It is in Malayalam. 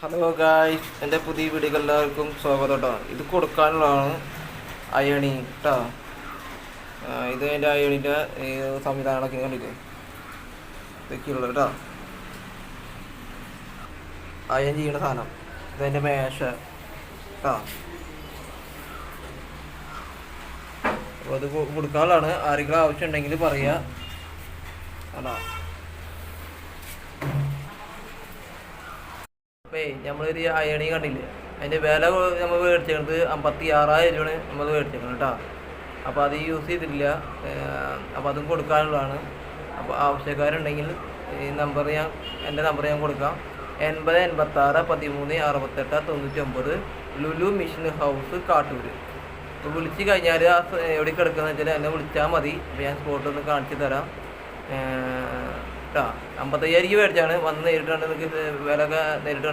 ഹലോ ഗായ്സ്, എൻ്റെ പുതിയ വീഡിയോക്ക് എല്ലാവർക്കും സ്വാഗതം കേട്ടോ. ഇത് കൊടുക്കാനുള്ളതാണ് അയണി കേട്ടോ. ഇത് എൻ്റെ അയണിൻ്റെ സംവിധാനങ്ങളൊക്കെ കണ്ടില്ലേ, ഇതൊക്കെയുള്ളത് കേട്ടോ. അയൺ ചെയ്യുന്ന സാധനം ഇതെൻ്റെ മേശ കേട്ടോ. അപ്പോൾ അത് കൊടുക്കാനുള്ളതാണ്. ആരെങ്കിലും ആവശ്യം ഉണ്ടെങ്കിൽ പറയുക കേട്ടോ. അപ്പോൾ നമ്മളൊരു അയണി കണ്ടില്ലേ, അതിൻ്റെ വില നമ്മൾ മേടിച്ചേക്കുന്നത് 56,000 രൂപയാണ് നമ്മൾ മേടിച്ചേക്കുന്നത് കേട്ടോ. അപ്പോൾ അത് യൂസ് ചെയ്തിട്ടില്ല. അപ്പോൾ അതും കൊടുക്കാനുള്ളതാണ്. അപ്പോൾ ആവശ്യക്കാരുണ്ടെങ്കിൽ ഈ നമ്പർ എൻ്റെ നമ്പർ ഞാൻ കൊടുക്കാം. 80 86 13 68 99 ലുലു മിഷൻ ഹൗസ് കാട്ടൂർ. അപ്പോൾ വിളിച്ച് കഴിഞ്ഞാൽ എവിടെ കിടക്കുന്നത് വെച്ചാൽ എന്നെ വിളിച്ചാൽ മതി. അപ്പോൾ ഞാൻ സ്പോട്ട് ഒന്ന് കാണിച്ചു തരാം കേട്ടോ. 55,000 രൂപ മേടിച്ചാണ്. വന്ന് നേരിട്ട് നിങ്ങൾക്ക് വില ഒക്കെ നേരിട്ട്